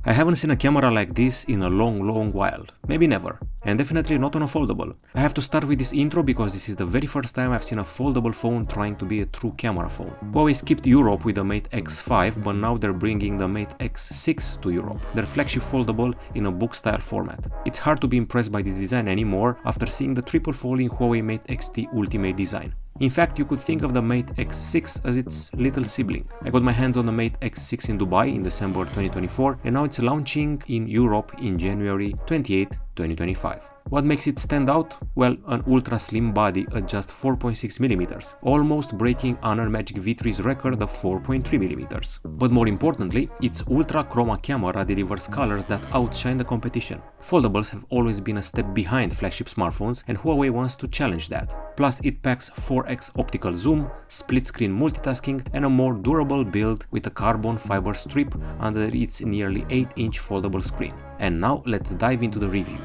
I haven't seen a camera like this in a long while, maybe never, and definitely not on a foldable. I have to start with this intro because this is the very first time I've seen a foldable phone trying to be a true camera phone. Huawei skipped Europe with the Mate X5, but now they're bringing the Mate X6 to Europe, their flagship foldable in a book-style format. It's hard to be impressed by this design anymore after seeing the triple folding Huawei Mate X Ultimate design. In fact, you could think of the Mate X6 as its little sibling. I got my hands on the Mate X6 in Dubai in December 2024, and now it's launching in Europe in January 28, 2025. What makes it stand out? Well, an ultra slim body at just 4.6mm, almost breaking Honor Magic V3's record of 4.3mm. But more importantly, its Ultra Chroma camera delivers colors that outshine the competition. Foldables have always been a step behind flagship smartphones, and Huawei wants to challenge that. Plus, it packs 4x optical zoom, split-screen multitasking, and a more durable build with a carbon fiber strip under its nearly 8-inch foldable screen. And now let's dive into the review.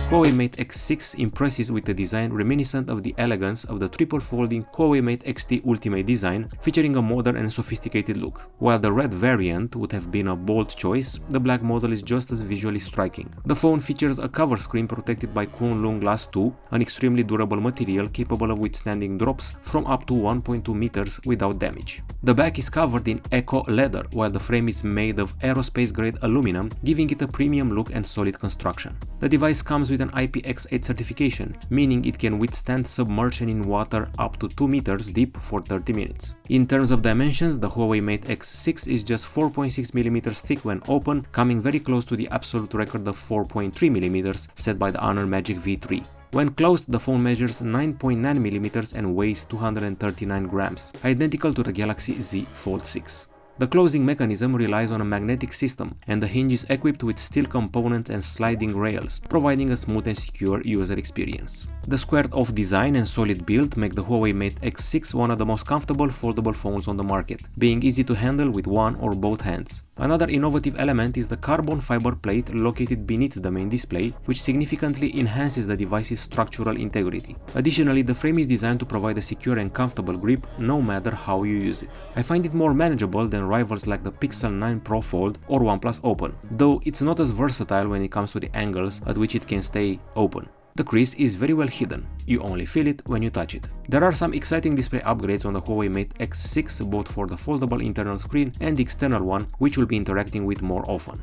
Huawei Mate X6 impresses with a design reminiscent of the elegance of the triple-folding Huawei Mate XT Ultimate design, featuring a modern and sophisticated look. While the red variant would have been a bold choice, the black model is just as visually striking. The phone features a cover screen protected by Kunlun Glass 2, an extremely durable material capable of withstanding drops from up to 1.2 meters without damage. The back is covered in eco leather, while the frame is made of aerospace-grade aluminum, giving it a premium look and solid construction. The device comes with an IPX8 certification, meaning it can withstand submersion in water up to 2 meters deep for 30 minutes. In terms of dimensions, the Huawei Mate X6 is just 4.6mm thick when open, coming very close to the absolute record of 4.3mm set by the Honor Magic V3. When closed, the phone measures 9.9mm and weighs 239 grams, identical to the Galaxy Z Fold 6. The closing mechanism relies on a magnetic system, and the hinge is equipped with steel components and sliding rails, providing a smooth and secure user experience. The squared-off design and solid build make the Huawei Mate X6 one of the most comfortable foldable phones on the market, being easy to handle with one or both hands. Another innovative element is the carbon fiber plate located beneath the main display, which significantly enhances the device's structural integrity. Additionally, the frame is designed to provide a secure and comfortable grip no matter how you use it. I find it more manageable than rivals like the Pixel 9 Pro Fold or OnePlus Open, though it's not as versatile when it comes to the angles at which it can stay open. The crease is very well hidden, you only feel it when you touch it. There are some exciting display upgrades on the Huawei Mate X6 both for the foldable internal screen and the external one, which we'll be interacting with more often.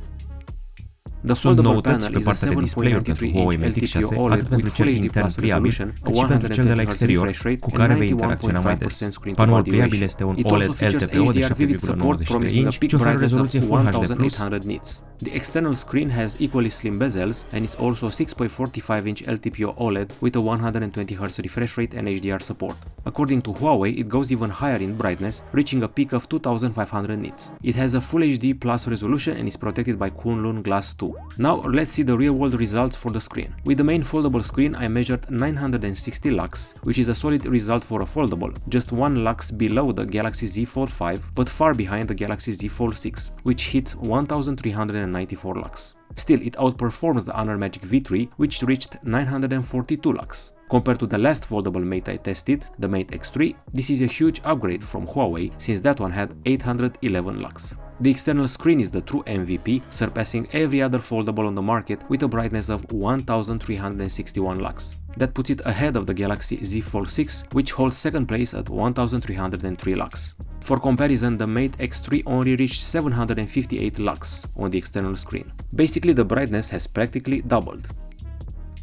The foldable panel is a 7.33-inch LTPO OLED with Full HD Plus resolution, a 120Hz refresh rate, and 91.5% screen configuration. It also features HDR Vivid support, promising a peak brightness of 1800 nits. The external screen has equally slim bezels and is also a 6.45-inch LTPO OLED with a 120Hz refresh rate and HDR support. According to Huawei, it goes even higher in brightness, reaching a peak of 2500 nits. It has a Full HD Plus resolution and is protected by Kunlun Glass 2. Now let's see the real-world results for the screen. With the main foldable screen, I measured 960 lux, which is a solid result for a foldable, just 1 lux below the Galaxy Z Fold 5, but far behind the Galaxy Z Fold 6, which hits 1394 lux. Still, it outperforms the Honor Magic V3, which reached 942 lux. Compared to the last foldable Mate I tested, the Mate X3, this is a huge upgrade from Huawei, since that one had 811 lux. The external screen is the true MVP, surpassing every other foldable on the market with a brightness of 1361 lux. That puts it ahead of the Galaxy Z Fold 6, which holds second place at 1303 lux. For comparison, the Mate X3 only reached 758 lux on the external screen. Basically, the brightness has practically doubled.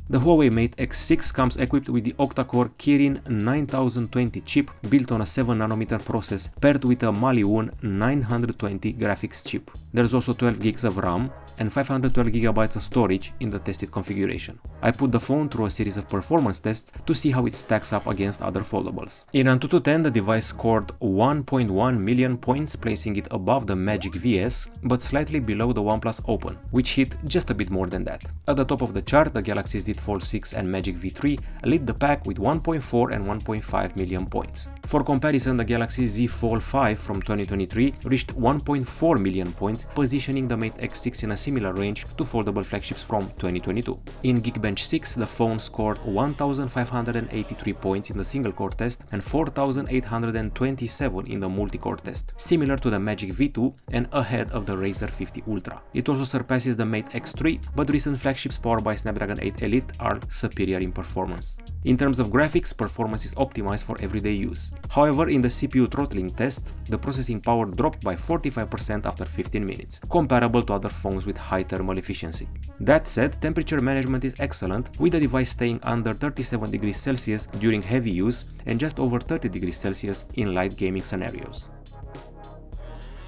The Huawei Mate X6 comes equipped with the octa-core Kirin 9020 chip built on a 7nm process paired with a Mali-1 920 graphics chip. There's also 12 GB of RAM, and 512GB of storage in the tested configuration. I put the phone through a series of performance tests to see how it stacks up against other foldables. In Antutu 10, the device scored 1.1 million points, placing it above the Magic VS, but slightly below the OnePlus Open, which hit just a bit more than that. At the top of the chart, the Galaxy Z Fold 6 and Magic V3 lead the pack with 1.4 and 1.5 million points. For comparison, the Galaxy Z Fold 5 from 2023 reached 1.4 million points, positioning the Mate X6 in a similar range to foldable flagships from 2022. In Geekbench 6, the phone scored 1,583 points in the single-core test and 4,827 in the multi-core test, similar to the Magic V2 and ahead of the Razer 50 Ultra. It also surpasses the Mate X3, but recent flagships powered by Snapdragon 8 Elite are superior in performance. In terms of graphics, performance is optimized for everyday use. However, in the CPU throttling test, the processing power dropped by 45% after 15 minutes, comparable to other phones with high thermal efficiency. That said, temperature management is excellent, with the device staying under 37 degrees Celsius during heavy use and just over 30 degrees Celsius in light gaming scenarios.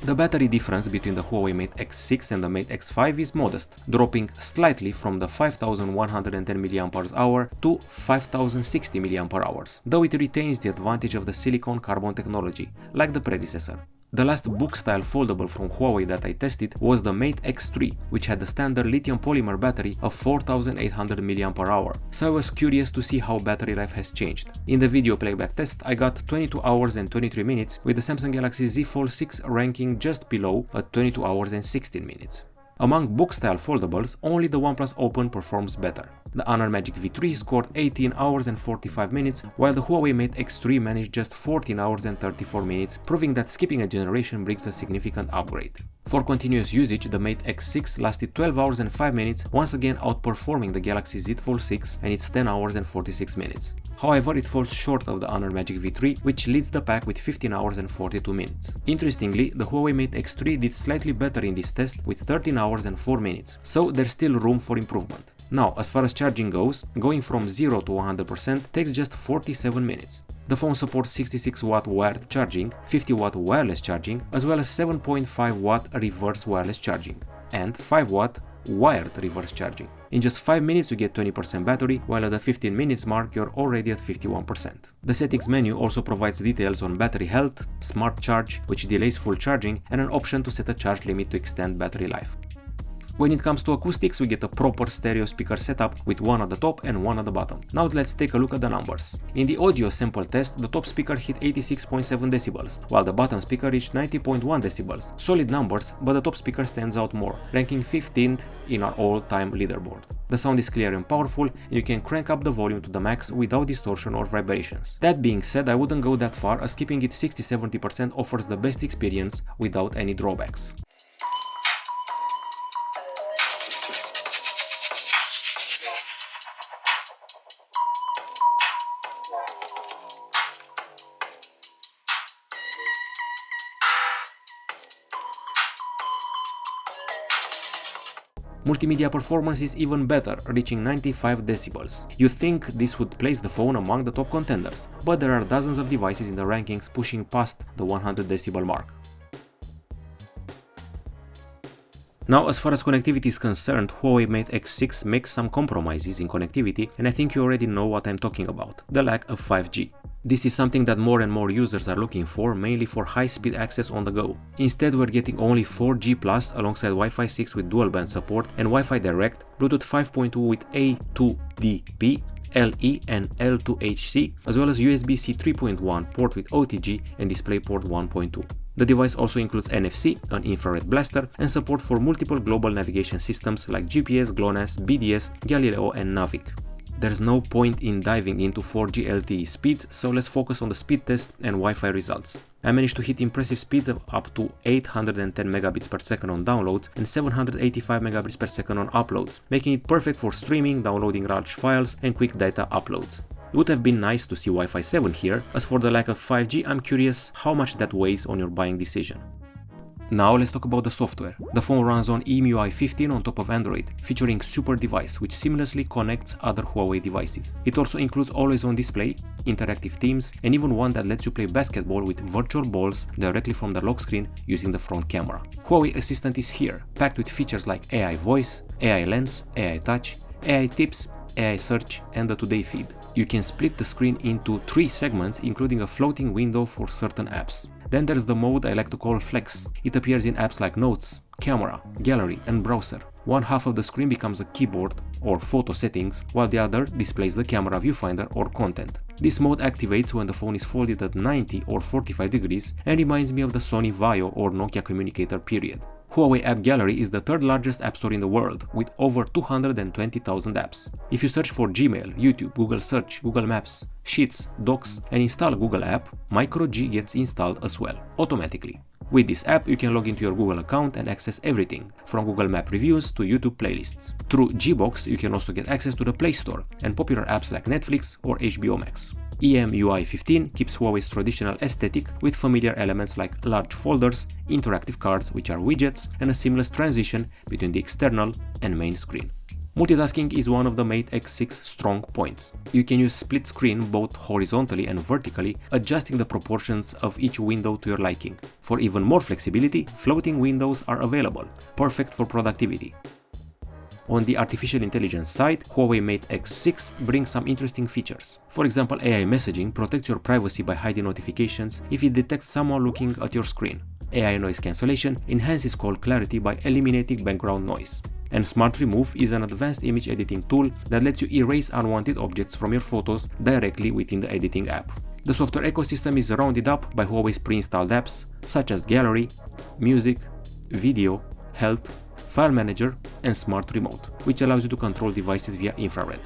The battery difference between the HUAWEI Mate X6 and the Mate X5 is modest, dropping slightly from the 5110 mAh to 5060 mAh, though it retains the advantage of the silicon carbon technology, like the predecessor. The last book-style foldable from Huawei that I tested was the Mate X3, which had the standard lithium polymer battery of 4800 mAh, so I was curious to see how battery life has changed. In the video playback test, I got 22 hours and 23 minutes, with the Samsung Galaxy Z Fold 6 ranking just below at 22 hours and 16 minutes. Among book-style foldables, only the OnePlus Open performs better. The Honor Magic V3 scored 18 hours and 45 minutes, while the Huawei Mate X3 managed just 14 hours and 34 minutes, proving that skipping a generation brings a significant upgrade. For continuous usage, the Mate X6 lasted 12 hours and 5 minutes, once again outperforming the Galaxy Z Fold 6 and its 10 hours and 46 minutes. However, it falls short of the Honor Magic V3, which leads the pack with 15 hours and 42 minutes. Interestingly, the Huawei Mate X3 did slightly better in this test with 13 hours and 4 minutes, so there's still room for improvement. Now, as far as charging goes, going from 0 to 100% takes just 47 minutes. The phone supports 66W wired charging, 50W wireless charging, as well as 7.5W reverse wireless charging, and 5W wired reverse charging. In just 5 minutes you get 20% battery, while at the 15 minutes mark you're already at 51%. The settings menu also provides details on battery health, smart charge, which delays full charging, and an option to set a charge limit to extend battery life. When it comes to acoustics, we get a proper stereo speaker setup with one at the top and one at the bottom. Now let's take a look at the numbers. In the audio sample test, the top speaker hit 86.7 decibels, while the bottom speaker reached 90.1 decibels. Solid numbers, but the top speaker stands out more, ranking 15th in our all-time leaderboard. The sound is clear and powerful, and you can crank up the volume to the max without distortion or vibrations. That being said, I wouldn't go that far, as keeping it 60-70% offers the best experience without any drawbacks. Multimedia performance is even better, reaching 95 decibels. You'd think this would place the phone among the top contenders, but there are dozens of devices in the rankings pushing past the 100 decibel mark. Now, as far as connectivity is concerned, HUAWEI Mate X6 makes some compromises in connectivity, and I think you already know what I'm talking about: the lack of 5G. This is something that more and more users are looking for, mainly for high-speed access on the go. Instead, we're getting only 4G+ alongside Wi-Fi 6 with dual-band support and Wi-Fi Direct, Bluetooth 5.2 with A2DP, LE and L2HC, as well as USB-C 3.1 port with OTG and DisplayPort 1.2. The device also includes NFC, an infrared blaster, and support for multiple global navigation systems like GPS, GLONASS, BDS, Galileo and Navic. There's no point in diving into 4G LTE speeds, so let's focus on the speed test and Wi-Fi results. I managed to hit impressive speeds of up to 810 megabits per second on downloads and 785 megabits per second on uploads, making it perfect for streaming, downloading large files, and quick data uploads. It would have been nice to see Wi-Fi 7 here. As for the lack of 5G, I'm curious how much that weighs on your buying decision. Now let's talk about the software. The phone runs on EMUI 15 on top of Android, featuring Super Device, which seamlessly connects other Huawei devices. It also includes always-on display, interactive themes, and even one that lets you play basketball with virtual balls directly from the lock screen using the front camera. Huawei Assistant is here, packed with features like AI Voice, AI Lens, AI Touch, AI Tips, AI Search, and the Today feed. You can split the screen into 3 segments, including a floating window for certain apps. Then there's the mode I like to call Flex. It appears in apps like Notes, Camera, Gallery, and Browser. One half of the screen becomes a keyboard or photo settings, while the other displays the camera viewfinder or content. This mode activates when the phone is folded at 90 or 45 degrees and reminds me of the Sony Vaio or Nokia communicator period. Huawei App Gallery is the 3rd largest app store in the world, with over 220,000 apps. If you search for Gmail, YouTube, Google Search, Google Maps, Sheets, Docs, and install a Google app, Micro G gets installed as well, automatically. With this app, you can log into your Google account and access everything, from Google Map reviews to YouTube playlists. Through Gbox, you can also get access to the Play Store and popular apps like Netflix or HBO Max. EMUI 15 keeps Huawei's traditional aesthetic with familiar elements like large folders, interactive cards which are widgets, and a seamless transition between the external and main screen. Multitasking is one of the Mate X6's strong points. You can use split screen both horizontally and vertically, adjusting the proportions of each window to your liking. For even more flexibility, floating windows are available, perfect for productivity. On the artificial intelligence side, HUAWEI Mate X6 brings some interesting features. For example, AI messaging protects your privacy by hiding notifications if it detects someone looking at your screen. AI noise cancellation enhances call clarity by eliminating background noise. And Smart Remove is an advanced image editing tool that lets you erase unwanted objects from your photos directly within the editing app. The software ecosystem is rounded up by Huawei's pre-installed apps such as Gallery, Music, Video, Health, File Manager, and Smart Remote, which allows you to control devices via infrared.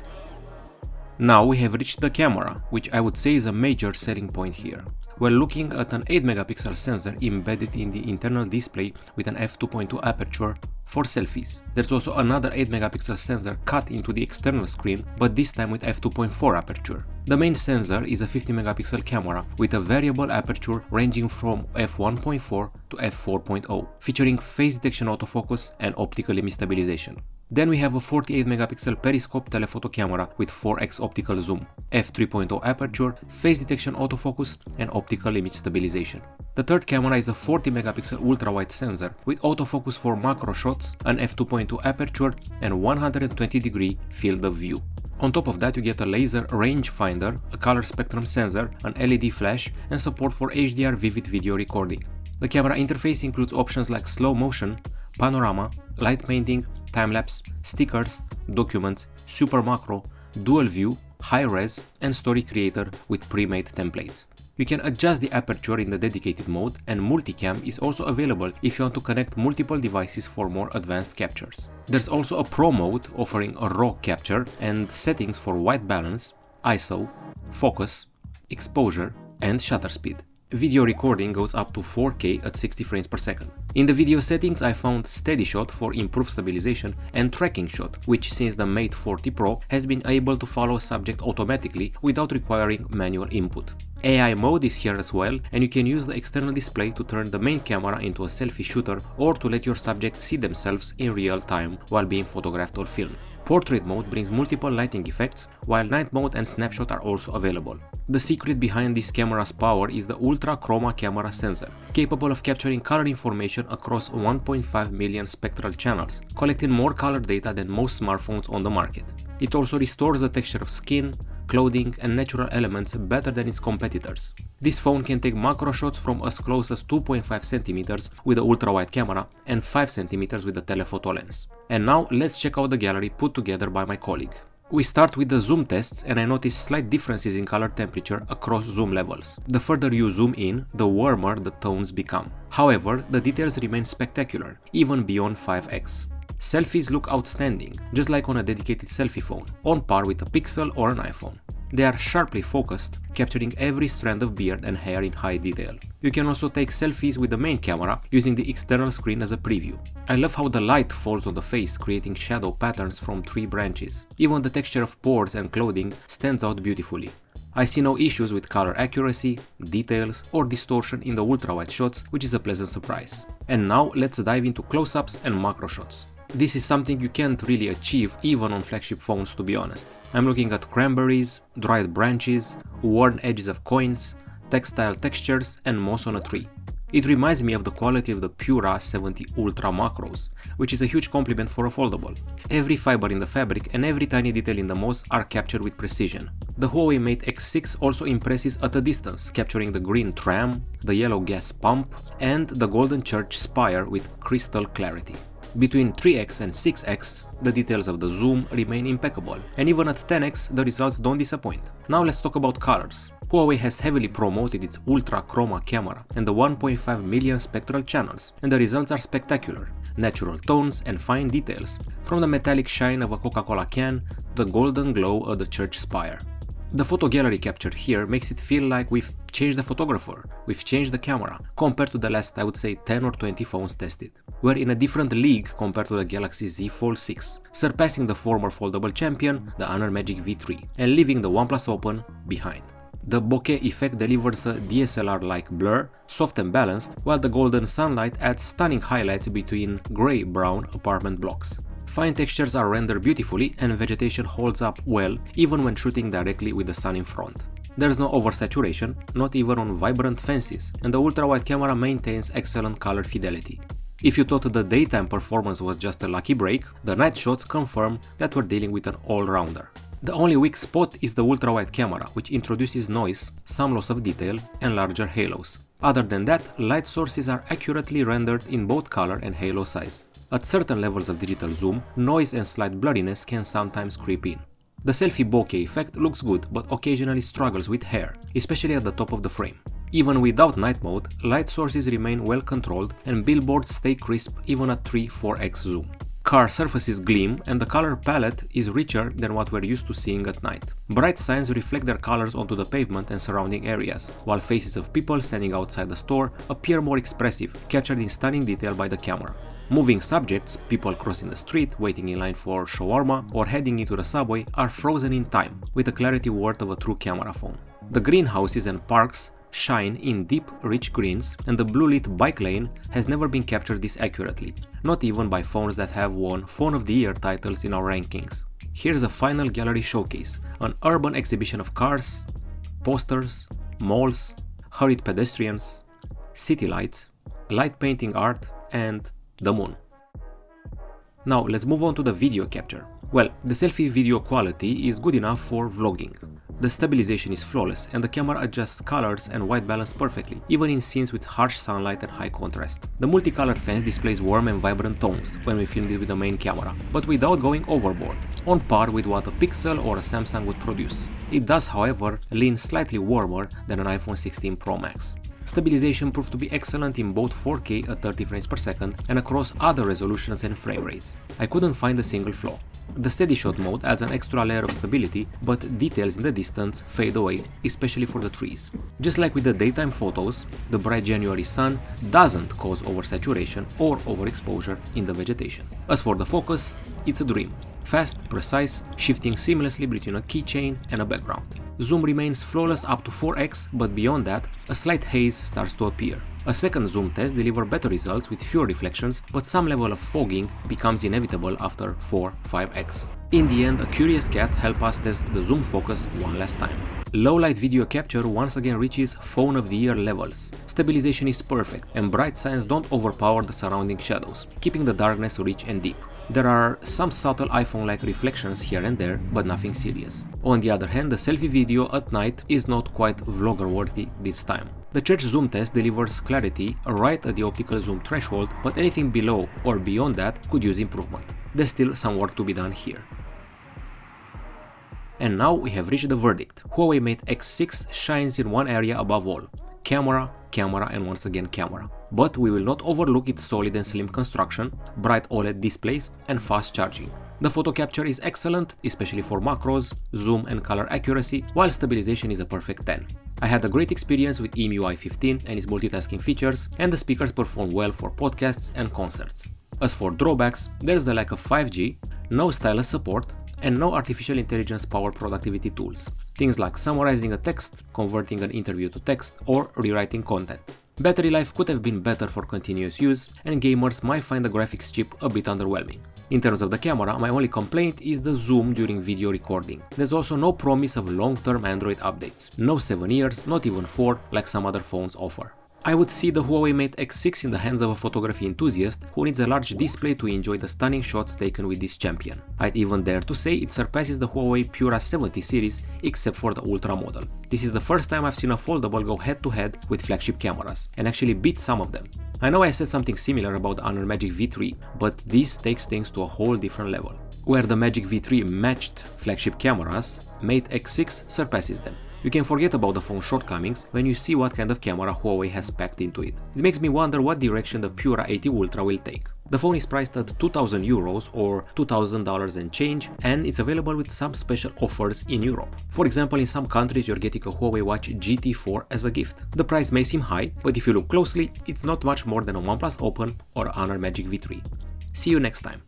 Now we have reached the camera, which I would say is a major selling point here. We're looking at an 8-megapixel sensor embedded in the internal display with an f2.2 aperture for selfies. There's also another 8-megapixel sensor cut into the external screen, but this time with f2.4 aperture. The main sensor is a 50-megapixel camera with a variable aperture ranging from f1.4 to f4.0, featuring face detection autofocus and optical image stabilization. Then we have a 48-megapixel periscope telephoto camera with 4x optical zoom, f3.0 aperture, face detection autofocus, and optical image stabilization. The third camera is a 40-megapixel ultra-wide sensor with autofocus for macro shots, an f2.2 aperture, and 120-degree field of view. On top of that, you get a laser rangefinder, a color spectrum sensor, an LED flash, and support for HDR vivid video recording. The camera interface includes options like slow motion, panorama, light painting, time-lapse, stickers, documents, super macro, dual view, high-res, and story creator with pre-made templates. You can adjust the aperture in the dedicated mode, and multicam is also available if you want to connect multiple devices for more advanced captures. There's also a Pro mode offering a RAW capture and settings for white balance, ISO, focus, exposure, and shutter speed. Video recording goes up to 4K at 60 frames per second. In the video settings, I found Steady Shot for improved stabilization and Tracking Shot, which since the Mate 40 Pro has been able to follow a subject automatically without requiring manual input. AI mode is here as well, and you can use the external display to turn the main camera into a selfie shooter or to let your subject see themselves in real time while being photographed or filmed. Portrait mode brings multiple lighting effects, while night mode and snapshot are also available. The secret behind this camera's power is the Ultra Chroma camera sensor, capable of capturing color information across 1.5 million spectral channels, collecting more color data than most smartphones on the market. It also restores the texture of skin, clothing, and natural elements better than its competitors. This phone can take macro shots from as close as 2.5 cm with the ultra-wide camera and 5 cm with the telephoto lens. And now let's check out the gallery put together by my colleague. We start with the zoom tests, and I noticed slight differences in color temperature across zoom levels. The further you zoom in, the warmer the tones become. However, the details remain spectacular, even beyond 5x. Selfies look outstanding, just like on a dedicated selfie phone, on par with a Pixel or an iPhone. They are sharply focused, capturing every strand of beard and hair in high detail. You can also take selfies with the main camera using the external screen as a preview. I love how the light falls on the face, creating shadow patterns from tree branches. Even the texture of pores and clothing stands out beautifully. I see no issues with color accuracy, details, or distortion in the ultra-wide shots, which is a pleasant surprise. And now let's dive into close-ups and macro shots. This is something you can't really achieve even on flagship phones, to be honest. I'm looking at cranberries, dried branches, worn edges of coins, textile textures, and moss on a tree. It reminds me of the quality of the Pura 70 Ultra macros, which is a huge compliment for a foldable. Every fiber in the fabric and every tiny detail in the moss are captured with precision. The HUAWEI Mate X6 also impresses at a distance, capturing the green tram, the yellow gas pump, and the golden church spire with crystal clarity. Between 3x and 6x, the details of the zoom remain impeccable, and even at 10x, the results don't disappoint. Now let's talk about colors. HUAWEI has heavily promoted its Ultra Chroma camera and the 1.5 million spectral channels, and the results are spectacular. Natural tones and fine details, from the metallic shine of a Coca-Cola can to the golden glow of the church spire. The photo gallery captured here makes it feel like we've changed the photographer, we've changed the camera, compared to the last, I would say, 10 or 20 phones tested. We're in a different league compared to the Galaxy Z Fold 6, surpassing the former foldable champion, the Honor Magic V3, and leaving the OnePlus Open behind. The bokeh effect delivers a DSLR-like blur, soft and balanced, while the golden sunlight adds stunning highlights between grey-brown apartment blocks. Fine textures are rendered beautifully and vegetation holds up well even when shooting directly with the sun in front. There's no oversaturation, not even on vibrant fences, and the ultra-wide camera maintains excellent color fidelity. If you thought the daytime performance was just a lucky break, the night shots confirm that we're dealing with an all-rounder. The only weak spot is the ultra-wide camera, which introduces noise, some loss of detail, and larger halos. Other than that, light sources are accurately rendered in both color and halo size. At certain levels of digital zoom, noise and slight blurriness can sometimes creep in. The selfie bokeh effect looks good, but occasionally struggles with hair, especially at the top of the frame. Even without night mode, light sources remain well controlled and billboards stay crisp even at 3-4x zoom. Car surfaces gleam and the color palette is richer than what we're used to seeing at night. Bright signs reflect their colors onto the pavement and surrounding areas, while faces of people standing outside the store appear more expressive, captured in stunning detail by the camera. Moving subjects, people crossing the street, waiting in line for shawarma, or heading into the subway are frozen in time, with a clarity worth of a true camera phone. The greenhouses and parks shine in deep, rich greens, and the blue-lit bike lane has never been captured this accurately, not even by phones that have won Phone of the Year titles in our rankings. Here's a final gallery showcase, an urban exhibition of cars, posters, malls, hurried pedestrians, city lights, light painting art, and the moon. Now let's move on to the video capture. Well, the selfie video quality is good enough for vlogging. The stabilization is flawless and the camera adjusts colors and white balance perfectly, even in scenes with harsh sunlight and high contrast. The multicolored fence displays warm and vibrant tones when we filmed it with the main camera, but without going overboard, on par with what a Pixel or a Samsung would produce. It does, however, lean slightly warmer than an iPhone 16 Pro Max. Stabilization proved to be excellent in both 4K at 30 frames per second and across other resolutions and frame rates. I couldn't find a single flaw. The steady shot mode adds an extra layer of stability, but details in the distance fade away, especially for the trees. Just like with the daytime photos, the bright January sun doesn't cause oversaturation or overexposure in the vegetation. As for the focus, it's a dream. Fast, precise, shifting seamlessly between a keychain and a background. Zoom remains flawless up to 4x, but beyond that, a slight haze starts to appear. A second zoom test delivers better results with fewer reflections, but some level of fogging becomes inevitable after 4-5x. In the end, a curious cat helped us test the zoom focus one last time. Low light video capture once again reaches Phone of the Year levels. Stabilization is perfect, and bright signs don't overpower the surrounding shadows, keeping the darkness rich and deep. There are some subtle iPhone-like reflections here and there, but nothing serious. On the other hand, the selfie video at night is not quite vlogger-worthy this time. The church zoom test delivers clarity right at the optical zoom threshold, but anything below or beyond that could use improvement. There's still some work to be done here. And now we have reached the verdict. HUAWEI Mate X6 shines in one area above all. Camera, camera, and once again camera. But we will not overlook its solid and slim construction, bright OLED displays, and fast charging. The photo capture is excellent, especially for macros, zoom and color accuracy, while stabilization is a perfect 10. I had a great experience with EMUI 15 and its multitasking features, and the speakers perform well for podcasts and concerts. As for drawbacks, there's the lack of 5G, no stylus support, and no artificial intelligence powered productivity tools. Things like summarizing a text, converting an interview to text, or rewriting content. Battery life could have been better for continuous use, and gamers might find the graphics chip a bit underwhelming. In terms of the camera, my only complaint is the zoom during video recording. There's also no promise of long-term Android updates. No 7 years, not even 4, like some other phones offer. I would see the HUAWEI Mate X6 in the hands of a photography enthusiast who needs a large display to enjoy the stunning shots taken with this champion. I'd even dare to say it surpasses the HUAWEI Pura 70 series except for the Ultra model. This is the first time I've seen a foldable go head-to-head with flagship cameras, and actually beat some of them. I know I said something similar about the Honor Magic V3, but this takes things to a whole different level. Where the Magic V3 matched flagship cameras, Mate X6 surpasses them. You can forget about the phone's shortcomings when you see what kind of camera Huawei has packed into it. It makes me wonder what direction the Pura 80 Ultra will take. The phone is priced at €2,000 or $2,000 and change, and it's available with some special offers in Europe. For example, in some countries you're getting a Huawei Watch GT4 as a gift. The price may seem high, but if you look closely, it's not much more than a OnePlus Open or Honor Magic V3. See you next time.